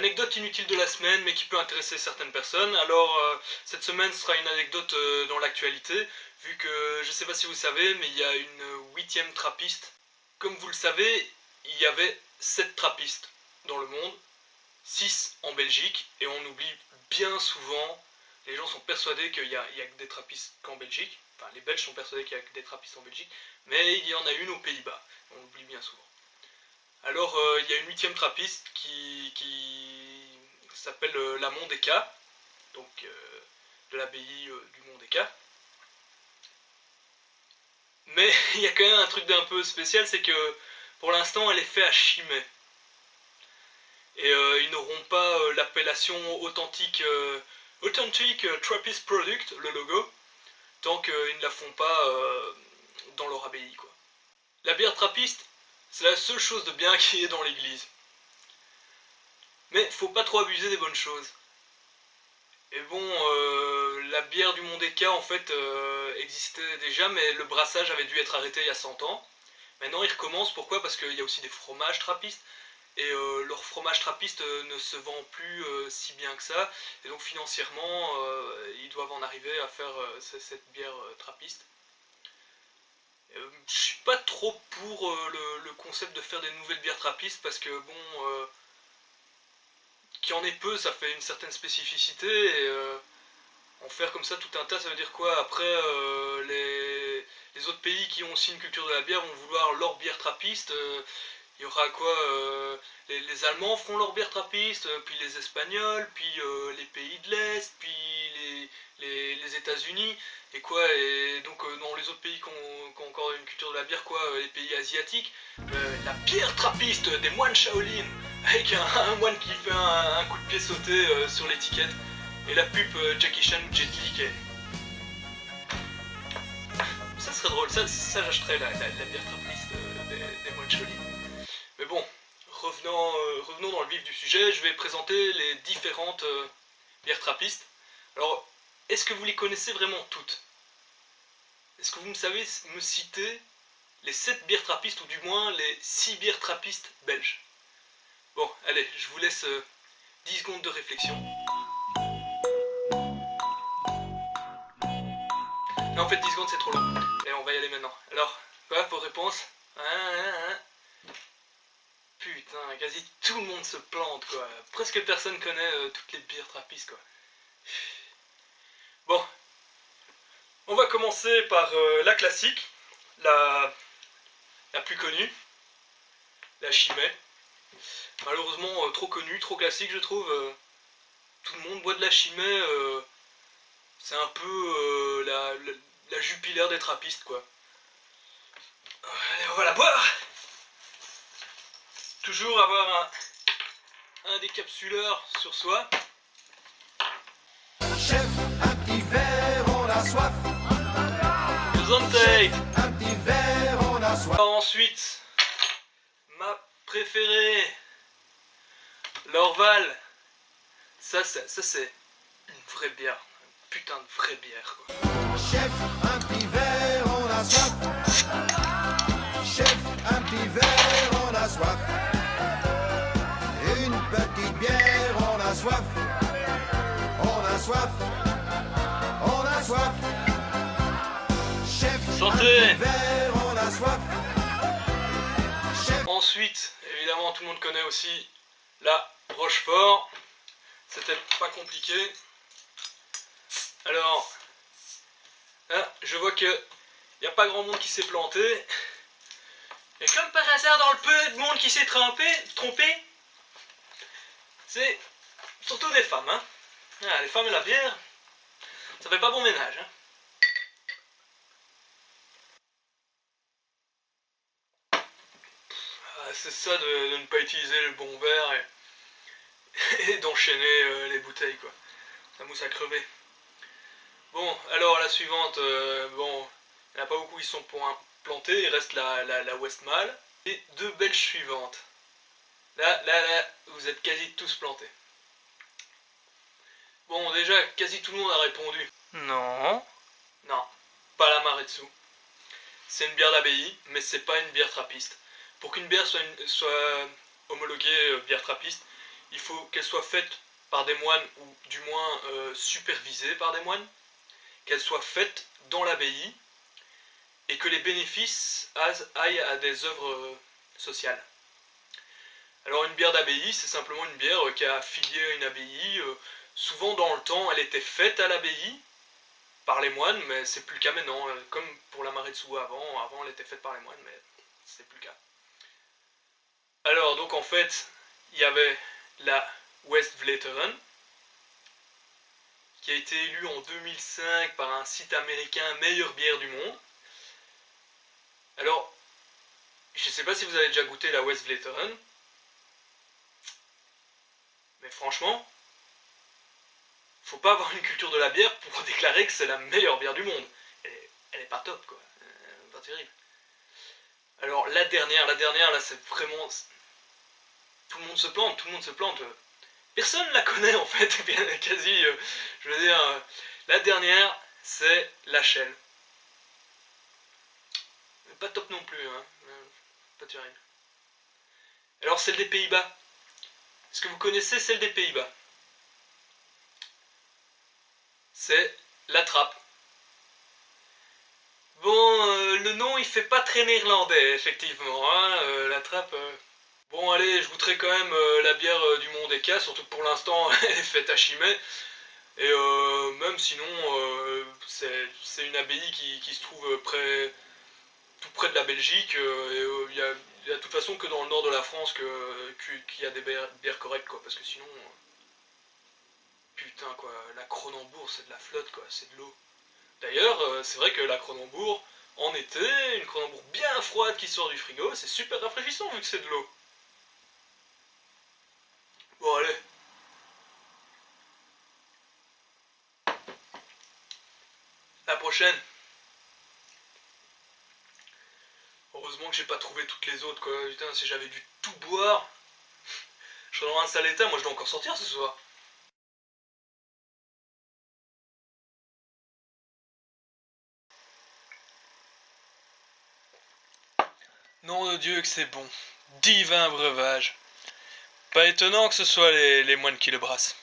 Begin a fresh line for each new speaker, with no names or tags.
l'anecdote inutile de la semaine, mais qui peut intéresser certaines personnes. Alors, cette semaine sera une anecdote dans l'actualité, vu que, je ne sais pas si vous savez, mais il y a une 8e trappiste. Comme vous le savez, il y avait 7 trappistes dans le monde, 6 en Belgique, et on oublie bien souvent, les gens sont persuadés qu'il y a que des trappistes qu'en Belgique, enfin les Belges sont persuadés qu'il y a que des trappistes en Belgique, mais il y en a une aux Pays-Bas, on l'oublie bien souvent. Alors il y a une 8e trappiste qui s'appelle la Mondéka, donc de l'abbaye du Mondéka. Mais il y a quand même un truc d'un peu spécial, c'est que pour l'instant elle est faite à Chimay. Et ils n'auront pas l'appellation authentique Trappist Product, le logo, tant qu'ils ne la font pas dans leur abbaye, quoi. La bière trappiste, c'est la seule chose de bien qui est dans l'église. Mais faut pas trop abuser des bonnes choses. Et bon, la bière du Mondéka en fait existait déjà, mais le brassage avait dû être arrêté il y a 100 ans. Maintenant il recommence, pourquoi? Parce qu'il y a aussi des fromages trappistes, et leur fromage trappiste ne se vend plus si bien que ça, et donc financièrement ils doivent en arriver à faire cette bière trappiste. Je suis pas trop pour le concept de faire des nouvelles bières trappistes, parce que bon, qu'il y en ait peu, ça fait une certaine spécificité, et en faire comme ça tout un tas, ça veut dire quoi? Après, les autres pays qui ont aussi une culture de la bière vont vouloir leur bière trappiste. Il y aura quoi? Les Allemands feront leur bière trappiste, puis les Espagnols, puis les pays de l'Est, puis les États-Unis, et quoi? Et donc dans les autres pays qui ont encore une culture de la bière, quoi? Les pays asiatiques, la bière trappiste des moines Shaolin, avec un moine qui fait un coup de pied sauté sur l'étiquette, et la pub Jackie Chan ou Jet Li qui est... Ça serait drôle, ça j'achèterais la bière trappiste des moines Shaolin. Mais bon, revenons dans le vif du sujet, je vais présenter les différentes bières trappistes. Alors, est-ce que vous les connaissez vraiment toutes? Est-ce que vous savez me citer les 7 bières trappistes, ou du moins les 6 bières trappistes belges? Bon, allez, je vous laisse 10 secondes de réflexion. Non, en fait 10 secondes c'est trop long. Et on va y aller maintenant. Alors, quoi, vos réponses? Putain, quasi tout le monde se plante, quoi. Presque personne connaît toutes les bières trappistes, quoi. Bon. On va commencer par la classique, la plus connue, la Chimay. Malheureusement, trop connue, trop classique, je trouve. Tout le monde boit de la Chimay. C'est un peu la Jupiler des trappistes, quoi. Allez, on va la boire! Toujours avoir un décapsuleur sur soi.
Chef, un petit verre, on a soif.
Chef,
un petit verre, on a soif.
Ensuite, ma préférée, l'Orval. Ça c'est une vraie bière. Une putain de vraie bière, quoi.
Chef, un petit verre, on a soif. Chef, un petit verre, on a soif. Une petite bière, on a soif. On a soif. On a soif. Chef,
santé.
Un petit verre, on a soif. Chef.
Ensuite, évidemment, tout le monde connaît aussi la Rochefort. C'était pas compliqué. Alors, là, je vois que y a pas grand monde qui s'est planté. Et comme par hasard, dans le peu de monde qui s'est trompé, c'est surtout des femmes, hein. Ah, les femmes et la bière, ça fait pas bon ménage, hein. Ah, c'est ça de ne pas utiliser le bon verre et d'enchaîner les bouteilles, quoi. Ça mousse à crever. Bon, alors la suivante, bon, il n'y en a pas beaucoup qui sont plantés, il reste la Westmalle. Et 2 Belges suivantes. Là, vous êtes quasi tous plantés. Bon, déjà, quasi tout le monde a répondu. Non. Non, pas la Maretsu. C'est une bière d'abbaye, mais c'est pas une bière trappiste. Pour qu'une bière soit homologuée bière trappiste, il faut qu'elle soit faite par des moines, ou du moins supervisée par des moines, qu'elle soit faite dans l'abbaye, et que les bénéfices aillent à des œuvres sociales. Alors une bière d'abbaye, c'est simplement une bière qui a affilié à une abbaye. Souvent dans le temps, elle était faite à l'abbaye par les moines, mais c'est plus le cas maintenant. Comme pour la Maretsu avant elle était faite par les moines, mais c'est plus le cas. Alors donc en fait, il y avait la Westvleteren, qui a été élue en 2005 par un site américain meilleure bière du monde. Alors, je ne sais pas si vous avez déjà goûté la Westvleteren, mais franchement, faut pas avoir une culture de la bière pour déclarer que c'est la meilleure bière du monde. Elle est pas top, quoi. Pas terrible. Alors la dernière là c'est vraiment... Tout le monde se plante. Personne la connaît en fait, quasi. Je veux dire, la dernière c'est la Shell. Pas top non plus, hein. Pas terrible. Alors celle des Pays-Bas. Est-ce que vous connaissez celle des Pays-Bas? C'est la Trappe. Bon, le nom il fait pas très néerlandais, effectivement, hein, la Trappe. Bon, allez, je goûterai quand même la bière du Mondeka, surtout que pour l'instant elle est faite à Chimay. Et même sinon, c'est une abbaye qui se trouve tout près de la Belgique. Il y a de toute façon que dans le nord de la France qu'il y a des bières correctes, quoi. Parce que sinon, putain, quoi, la Kronenbourg, c'est de la flotte, quoi, c'est de l'eau. D'ailleurs, c'est vrai que la Kronenbourg, en été, une Kronenbourg bien froide qui sort du frigo, c'est super rafraîchissant vu que c'est de l'eau. Bon, allez. La prochaine. Heureusement que j'ai pas trouvé toutes les autres, quoi. Putain, si j'avais dû tout boire, je serais dans un sale état. Moi, je dois encore sortir ce soir. Nom de Dieu que c'est bon. Divin breuvage. Pas étonnant que ce soit les moines qui le brassent.